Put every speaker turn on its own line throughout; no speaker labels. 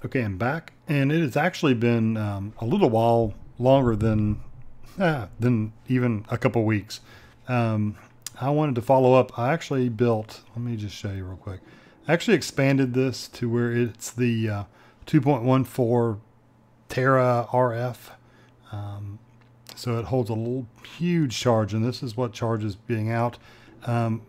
Okay, I'm back, and it has actually been a little while longer than even a couple weeks. Um, I wanted to follow up. I actually built. Let me just show you real quick. I actually expanded this to where it's the 2.14 Tera RF. Um, so it holds a huge charge, and this is what charges being out.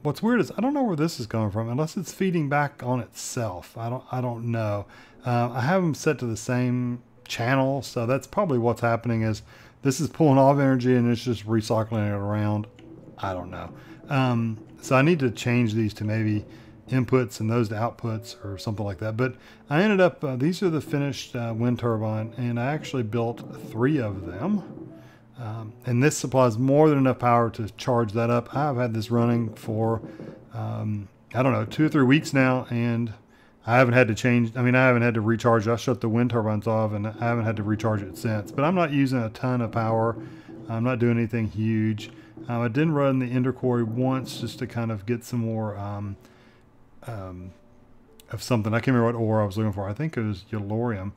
What's weird is I don't know where this is coming from, unless it's feeding back on itself. I don't know. I have them set to the same channel, so that's probably what's happening. Is this is pulling off energy and it's just recycling it around. I don't know. So I need to change these to maybe inputs and those to outputs or something like that. But I ended up, these are the finished wind turbine, and I actually built 3 of them. And this supplies more than enough power to charge that up. I've had this running for, I don't know, 2 or 3 weeks now, and I haven't had to change. I mean, I haven't had to recharge. I shut the wind turbines off, and I haven't had to recharge it since. But I'm not using a ton of power. I'm not doing anything huge. I did run the intercore once just to kind of get some more of something. I can't remember what ore I was looking for. I think it was yellorium,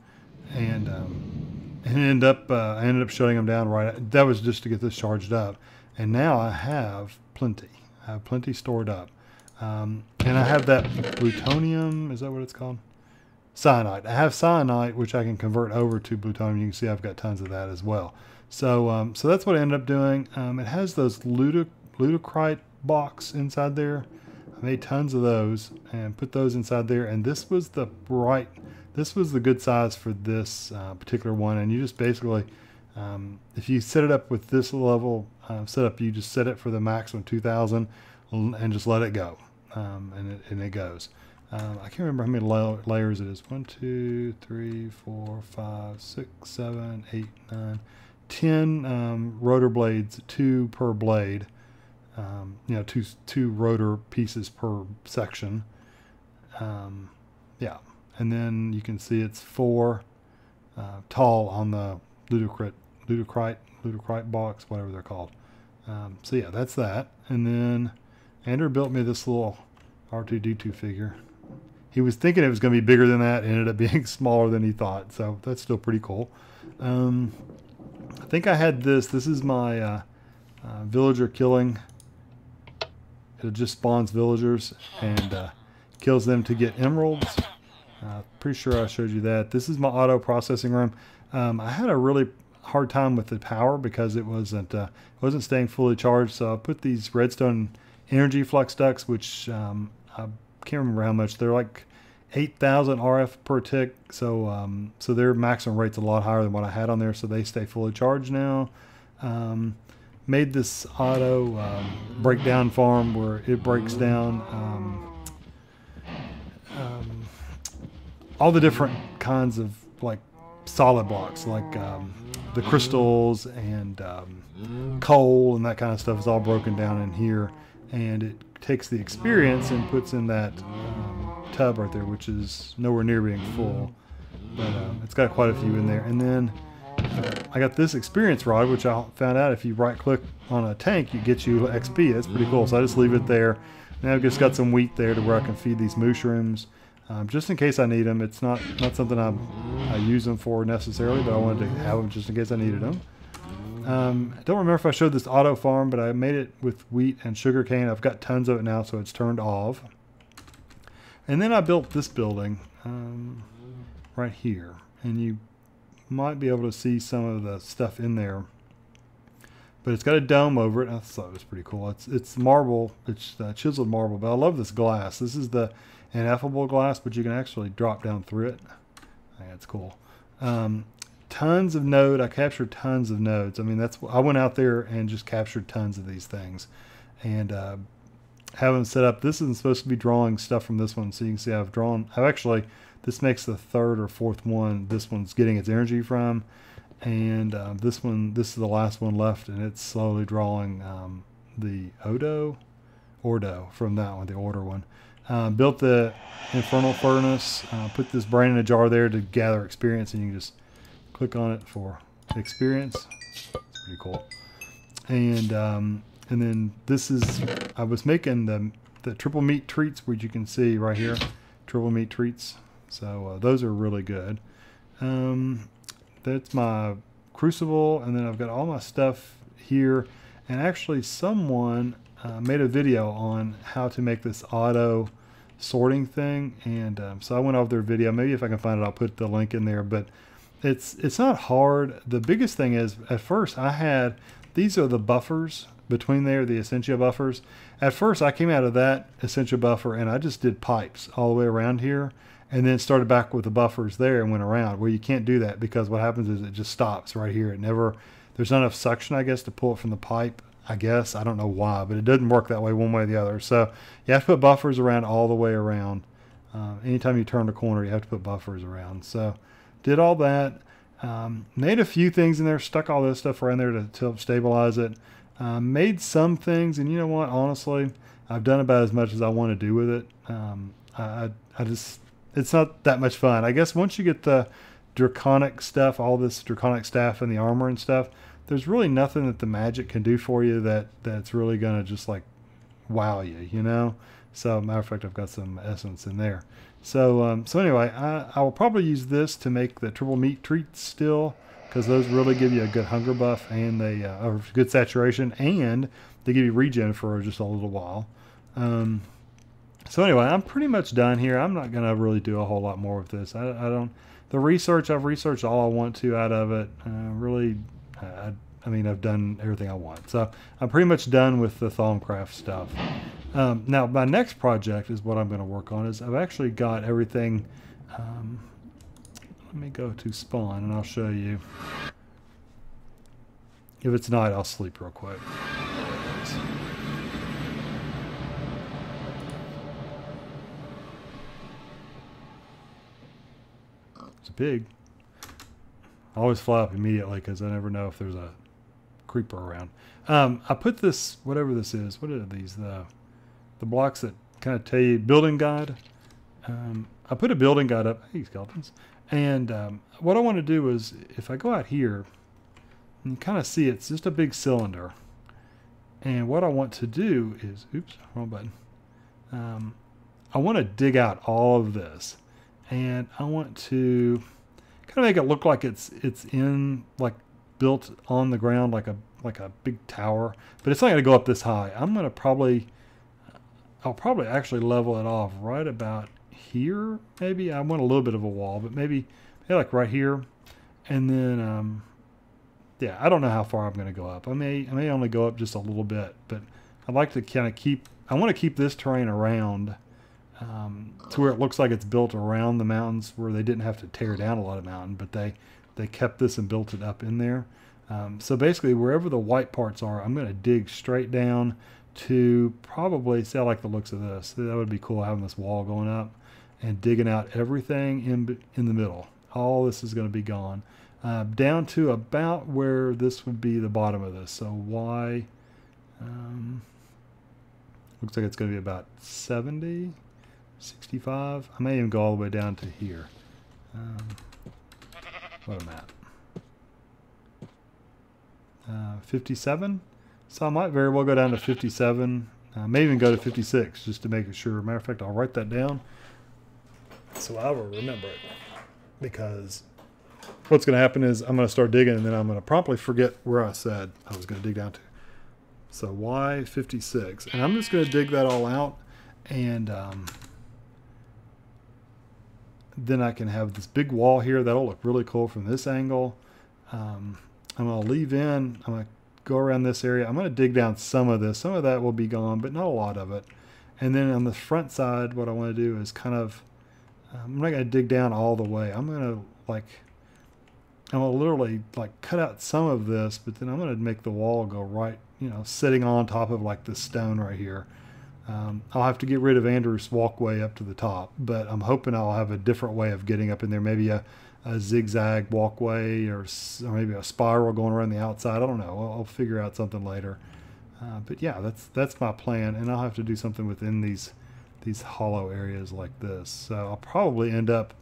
and I ended up shutting them down right. That was just to get this charged up, and now I have plenty. I have plenty stored up, and I have that plutonium. Is that what it's called? Cyanide. I have cyanide, which I can convert over to plutonium. You can see I've got tons of that as well. So, so that's what I ended up doing. It has those ludocrite box inside there. I made tons of those and put those inside there. And this was the good size for this particular one. And you just basically, if you set it up with this level setup, you just set it for the maximum 2000 and just let it go. And it goes. I can't remember how many layers it is. 1, 2, 3, 4, 5, 6, 7, 8, 9, 10 rotor blades, 2 per blade. You know, two rotor pieces per section. Yeah, and then you can see it's 4 tall on the ludocrite box, whatever they're called. So yeah, that's that. And then Andrew built me this little R2D2 figure. He was thinking it was going to be bigger than that. It ended up being smaller than he thought. So that's still pretty cool. I think I had this. This is my villager killing. It just spawns villagers and kills them to get emeralds. Pretty sure I showed you that. This is my auto processing room. I had a really hard time with the power because it wasn't staying fully charged. So I put these redstone energy flux ducts, which I can't remember how much. They're like 8,000 RF per tick. So so their maximum rate's a lot higher than what I had on there. So they stay fully charged now. Made this auto breakdown farm where it breaks down all the different kinds of like solid blocks, like the crystals and coal and that kind of stuff is all broken down in here, and it takes the experience and puts in that tub right there, which is nowhere near being full, but it's got quite a few in there. And then I got this experience rod, which I found out if you right click on a tank, you get you XP. That's pretty cool. So I just leave it there. Now I've just got some wheat there to where I can feed these mushrooms, just in case I need them. It's not something I use them for necessarily, but I wanted to have them just in case I needed them. I don't remember if I showed this auto farm, but I made it with wheat and sugar cane. I've got tons of it now, so it's turned off. And then I built this building right here, and you might be able to see some of the stuff in there, but it's got a dome over it. I thought it was pretty cool. It's marble. It's chiseled marble, but I love this glass. This is the ineffable glass, but you can actually drop down through it. That's cool. Tons of node. I captured tons of nodes. I mean, I went out there and just captured tons of these things, and have them set up. This isn't supposed to be drawing stuff from this one, so you can see I've actually, this makes the 3rd or 4th one. This one's getting its energy from, and this is the last one left, and it's slowly drawing the Ordo from that one, the Order one. Built the Infernal Furnace, put this brain in a jar there to gather experience, and you can just click on it for experience. It's pretty cool. And then this is, I was making the triple meat treats, which you can see right here, triple meat treats. So those are really good. That's my crucible, and then I've got all my stuff here. And actually someone made a video on how to make this auto sorting thing, and so I went over their video. Maybe if I can find it, I'll put the link in there, but it's not hard. The biggest thing is, at first I had, these are the buffers between there, the Essentia buffers. At first I came out of that Essentia buffer and I just did pipes all the way around here, and then started back with the buffers there and went around. Well, you can't do that because what happens is it just stops right here. It never, there's not enough suction, I guess, to pull it from the pipe. I guess, I don't know why, but it doesn't work that way one way or the other. So you have to put buffers around all the way around. Anytime you turn the corner, you have to put buffers around. So did all that, made a few things in there, stuck all this stuff around there to help stabilize it. Made some things, and you know what, honestly, I've done about as much as I want to do with it. I just, it's not that much fun. I guess once you get the draconic stuff, all this draconic staff and the armor and stuff, there's really nothing that the magic can do for you that's really going to just like wow you, you know? So matter of fact, I've got some essence in there. So, so anyway, I will probably use this to make the triple meat treats still, because those really give you a good hunger buff, and they are good saturation, and they give you regen for just a little while. So anyway, I'm pretty much done here. I'm not going to really do a whole lot more with this. I don't, the research, I've researched all I want to out of it. Really, I mean, I've done everything I want. So I'm pretty much done with the Thaumcraft stuff. Now, my next project is what I'm going to work on. Is I've actually got everything. Let me go to spawn, and I'll show you. If it's night, I'll sleep real quick. It's a pig. I always fly up immediately because I never know if there's a creeper around. I put this, whatever this is, what are these? The blocks that kind of tell you, building guide. I put a building guide up. Hey, skeletons. And what I want to do is, if I go out here, you kind of see it's just a big cylinder. And what I want to do is, oops, wrong button. I want to dig out all of this. And I want to kind of make it look like it's in, like, built on the ground like a big tower, but it's not going to go up this high. I'm going to I'll probably actually level it off right about here. Maybe I want a little bit of a wall, but maybe like right here. And then, yeah, I don't know how far I'm going to go up. I may only go up just a little bit, but I'd like to kind of I want to keep this terrain around to where it looks like it's built around the mountains, where they didn't have to tear down a lot of mountain, but they kept this and built it up in there. So basically, wherever the white parts are, I'm going to dig straight down to probably, see, I like the looks of this. That would be cool, having this wall going up and digging out everything in the middle. All this is going to be gone. Down to about where this would be the bottom of this. So Y, looks like it's going to be about 70, 65. I may even go all the way down to here. What am I at? 57. So I might very well go down to 57. I may even go to 56 just to make it sure. Matter of fact, I'll write that down so I will remember it. Because what's going to happen is I'm going to start digging, and then I'm going to promptly forget where I said I was going to dig down to. So Y56. And I'm just going to dig that all out, and then I can have this big wall here. That'll look really cool from this angle. I'm going to leave in, I'm going to go around this area. I'm going to dig down some of this. Some of that will be gone, but not a lot of it. And then on the front side, what I want to do is kind of, I'm not going to dig down all the way. I'm going to literally like cut out some of this, but then I'm going to make the wall go right, you know, sitting on top of like this stone right here. I'll have to get rid of Andrew's walkway up to the top, but I'm hoping I'll have a different way of getting up in there. Maybe a zigzag walkway, or maybe a spiral going around the outside. I don't know. I'll figure out something later. But yeah, that's my plan, and I'll have to do something within these hollow areas like this. So I'll probably end up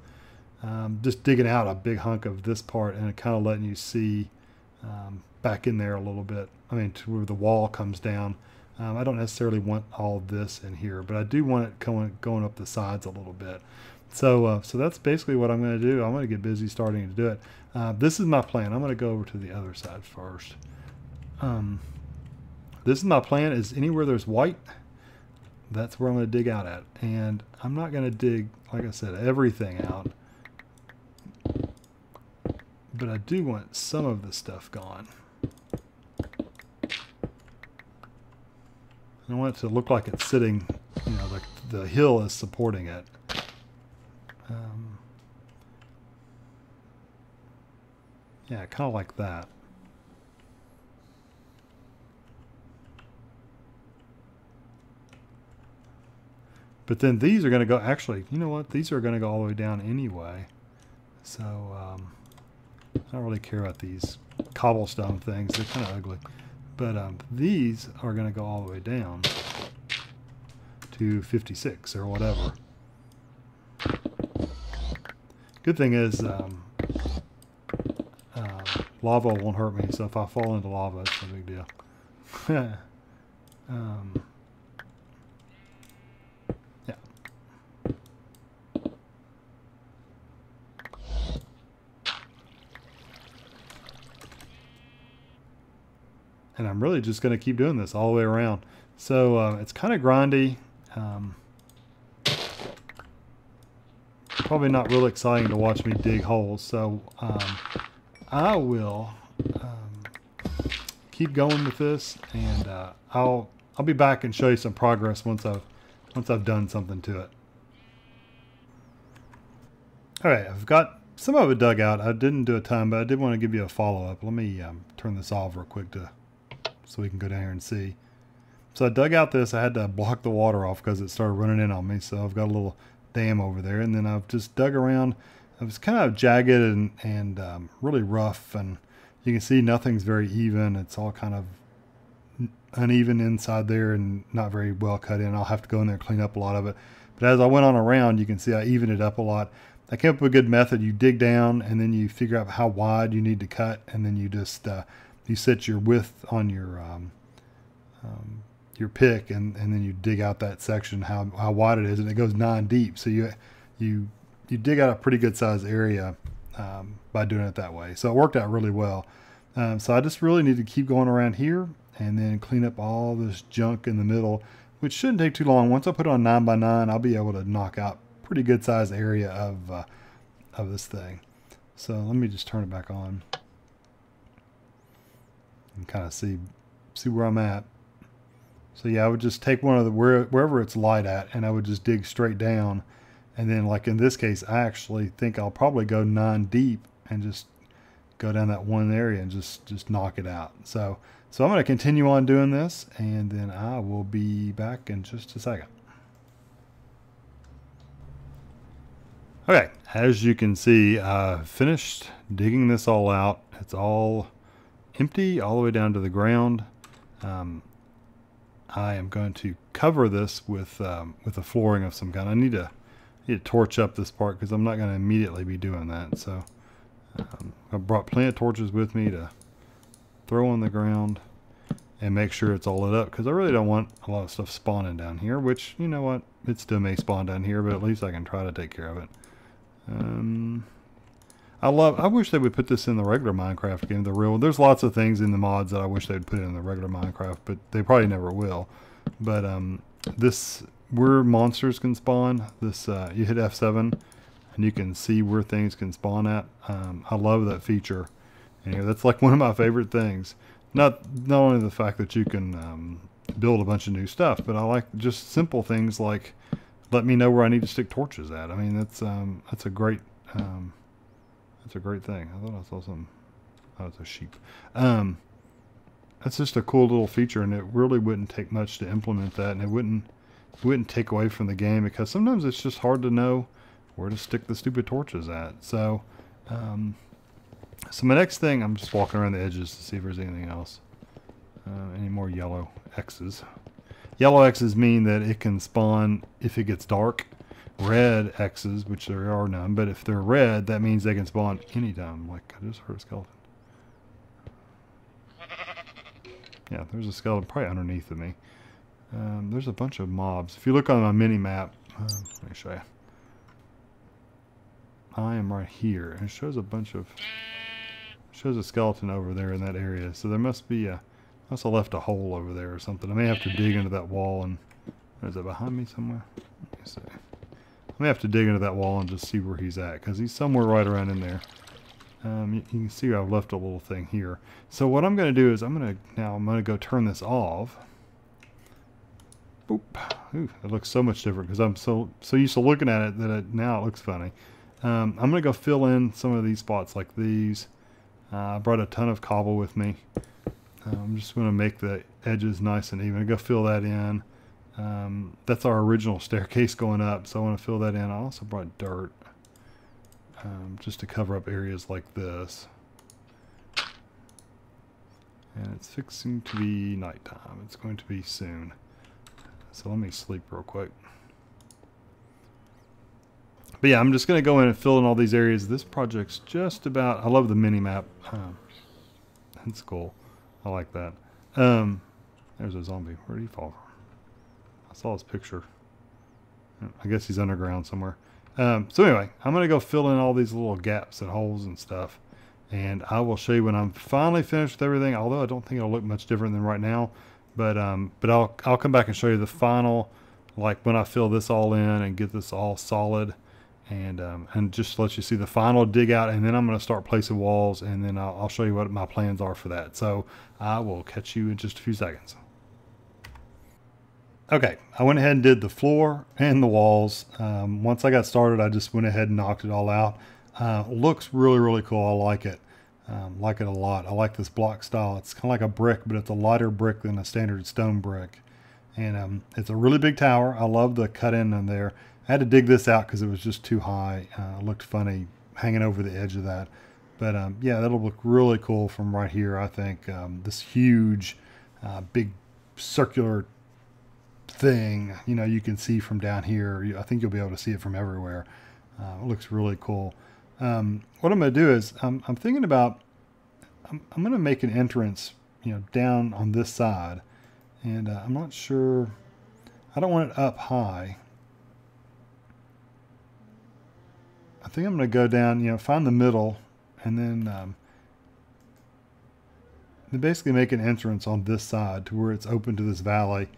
just digging out a big hunk of this part and kind of letting you see back in there a little bit. I mean, to where the wall comes down. I don't necessarily want all this in here, but I do want it going up the sides a little bit. So that's basically what I'm going to do. I'm going to get busy starting to do it. This is my plan. I'm going to go over to the other side first. This is my plan, is anywhere there's white, that's where I'm going to dig out at. And I'm not going to dig, like I said, everything out. But I do want some of the stuff gone. I want it to look like it's sitting, you know, like the hill is supporting it. Yeah, kind of like that. But then these are going to go, actually, you know what? These are going to go all the way down anyway. So I don't really care about these cobblestone things. They're kind of ugly. But these are going to go all the way down to 56 or whatever. Good thing is lava won't hurt me, so if I fall into lava, it's no big deal. Yeah. And I'm really just going to keep doing this all the way around. So it's kind of grindy. Probably not real exciting to watch me dig holes. So I will keep going with this, and I'll be back and show you some progress once I've done something to it. All right, I've got some of it dug out. I didn't do a ton, but I did want to give you a follow-up. Let me turn this off real quick so we can go down here and see. So I dug out this. I had to block the water off because it started running in on me. So I've got a little dam over there, and then I've just dug around. It was kind of jagged and really rough, and you can see nothing's very even. It's all kind of uneven inside there and not very well cut in. I'll have to go in there and clean up a lot of it. But as I went on around, you can see I evened it up a lot. I came up with a good method. You dig down, and then you figure out how wide you need to cut, and then you just you set your width on your pick, and then you dig out that section how wide it is, and it goes 9 deep. So you dig out a pretty good sized area by doing it that way. So it worked out really well. So I just really need to keep going around here and then clean up all this junk in the middle, which shouldn't take too long. Once I put it on 9x9, I'll be able to knock out pretty good sized area of this thing. So let me just turn it back on and kind of see where I'm at. So yeah, I would just take one of the wherever it's light at, and I would just dig straight down. And then, like in this case, I actually think I'll probably go 9 deep and just go down that one area and just knock it out. So I'm going to continue on doing this, and then I will be back in just a second. Okay, as you can see, I finished digging this all out. It's all empty all the way down to the ground. I am going to cover this with a flooring of some kind. I need to torch up this part because I'm not going to immediately be doing that. So I brought plenty of torches with me to throw on the ground and make sure it's all lit up, because I really don't want a lot of stuff spawning down here, which, you know what, it still may spawn down here, but at least I can try to take care of it. I wish they would put this in the regular Minecraft game, the real one. There's lots of things in the mods that I wish they'd put in the regular Minecraft, but they probably never will. But this, where monsters can spawn, this you hit F7 and you can see where things can spawn at. I love that feature, and that's like one of my favorite things. Not only the fact that you can build a bunch of new stuff, but I like just simple things like let me know where I need to stick torches at. I mean, that's a great thing. I thought I saw some. Oh, it's a sheep. That's just a cool little feature, and it really wouldn't take much to implement that, and it wouldn't take away from the game, because sometimes it's just hard to know where to stick the stupid torches at. So my next thing, I'm just walking around the edges to see if there's anything else. Any more yellow X's. Yellow X's mean that it can spawn if it gets dark. Red X's, which there are none, but if they're red, that means they can spawn anytime. Like, I just heard a skeleton. Yeah, there's a skeleton probably underneath of me. There's a bunch of mobs. If you look on my mini map, let me show you. I am right here, and it shows a bunch of, shows a skeleton over there in that area. So there must be a, must have left a hole over there or something. I may have to dig into that wall and, is it behind me somewhere? Let me see. I may have to dig into that wall and just see where he's at, because he's somewhere right around in there. You can see I've left a little thing here. So what I'm going to do is I'm going to go turn this off. Boop. Ooh, it looks so much different because I'm so used to looking at it that now it looks funny. I'm going to go fill in some of these spots like these. I brought a ton of cobble with me. I'm just going to make the edges nice and even. Go fill that in. That's our original staircase going up, so I want to fill that in. I also brought dirt just to cover up areas like this. And it's fixing to be nighttime. It's going to be soon. So let me sleep real quick. But yeah, I'm just going to go in and fill in all these areas. This project's just about, I love the mini map. That's cool. I like that. There's a zombie. Where did he fall from? I saw his picture. I guess he's underground somewhere. So anyway, I'm going to go fill in all these little gaps and holes and stuff. And I will show you when I'm finally finished with everything, although I don't think it'll look much different than right now. But I'll come back and show you the final, like when I fill this all in and get this all solid, and just let you see the final dig out, and then I'm going to start placing walls, and then I'll show you what my plans are for that. So I will catch you in just a few seconds. Okay, I went ahead and did the floor and the walls. Once I got started, I just went ahead and knocked it all out. Looks really, really cool. I like it. Like it a lot. I like this block style. It's kind of like a brick, but it's a lighter brick than a standard stone brick. And it's a really big tower. I love the cut in there. I had to dig this out because it was just too high. It looked funny hanging over the edge of that. But yeah, that'll look really cool from right here, I think. This huge, big circular thing, you know, you can see from down here. I think you'll be able to see it from everywhere. It looks really cool. What I'm going to do is I'm thinking about, I'm going to make an entrance, you know, down on this side, and I'm not sure, I don't want it up high. I think I'm going to go down, you know, find the middle, and then basically make an entrance on this side to where it's open to this valley.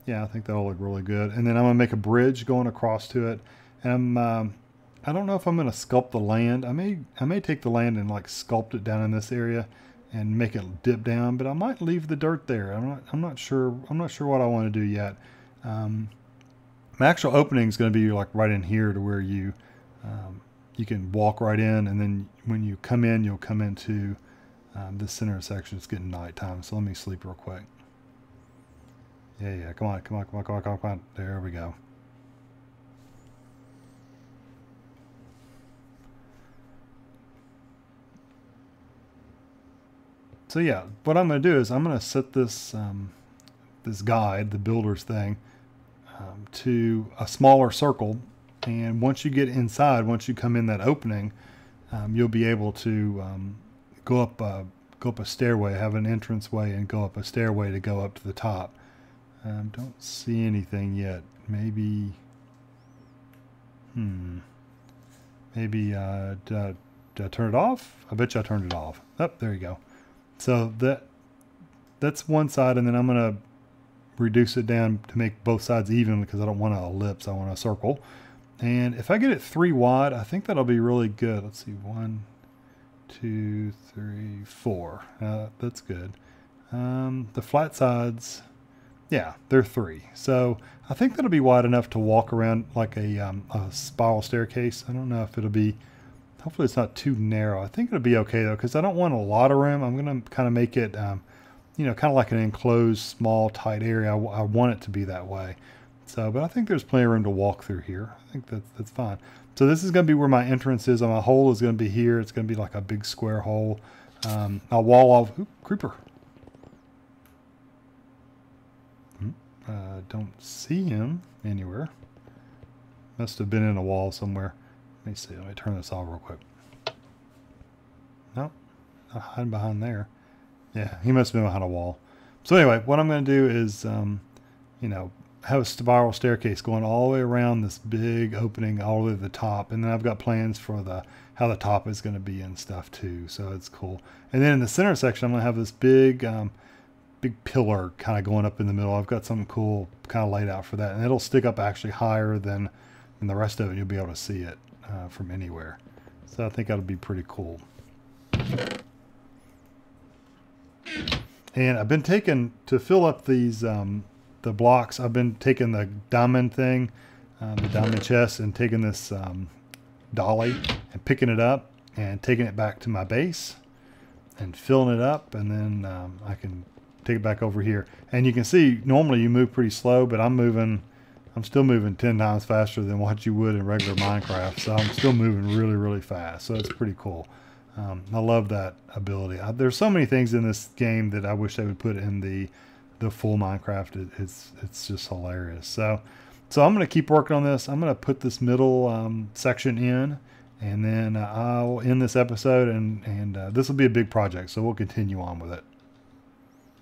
Yeah, I think that'll look really good. And then I'm going to make a bridge going across to it. And I don't know if I'm going to sculpt the land. I may take the land and like sculpt it down in this area and make it dip down, but I might leave the dirt there. I'm not sure what I want to do yet. My actual opening is going to be like right in here to where you can walk right in, and then when you come in, you'll come into this center section. It's getting nighttime, so let me sleep real quick. Yeah, come on. There we go. So yeah, what I'm going to do is I'm going to set this this guide, the builder's thing, to a smaller circle, and once you get inside, once you come in that opening, you'll be able to go up a stairway, have an entranceway, and go up a stairway to go up to the top. Don't see anything yet. Maybe, maybe did I turn it off? I bet you I turned it off. Oh, there you go. So that's one side, and then I'm going to reduce it down to make both sides even because I don't want an ellipse. I want a circle. And if I get it 3 wide, I think that'll be really good. Let's see, 1, 2, 3, 4. That's good. The flat sides, yeah, they're 3. So I think that'll be wide enough to walk around like a spiral staircase. I don't know if it'll be, hopefully it's not too narrow. I think it'll be okay though, because I don't want a lot of room. I'm going to kind of make it, you know, kind of like an enclosed, small, tight area. I want it to be that way. So, but I think there's plenty of room to walk through here. I think that's fine. So this is going to be where my entrance is. My hole is going to be here. It's going to be like a big square hole. I'll wall off. Ooh, creeper. Don't see him anywhere. Must have been in a wall somewhere. Let me see. Let me turn this off real quick. Nope. Not hiding behind there. Yeah, he must have been behind a wall. So anyway, what I'm going to do is, you know, have a spiral staircase going all the way around this big opening all the way to the top. And then I've got plans for how the top is going to be and stuff too. So it's cool. And then in the center section, I'm going to have this big pillar kind of going up in the middle. I've got something cool kind of laid out for that. And it'll stick up actually higher than the rest of it. You'll be able to see it from anywhere. So I think that'll be pretty cool. And I've been taking, to fill up these, the blocks, I've been taking the diamond thing, the diamond chest, and taking this dolly and picking it up and taking it back to my base and filling it up. And then I can take it back over here. And you can see, normally you move pretty slow, but I'm still moving 10 times faster than what you would in regular Minecraft. So I'm still moving really, really fast. So it's pretty cool. I love that ability. There's so many things in this game that I wish they would put in the full Minecraft. It's just hilarious. So I'm going to keep working on this. I'm going to put this middle section in, and then I'll end this episode, and this will be a big project. So we'll continue on with it.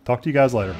Talk to you guys later.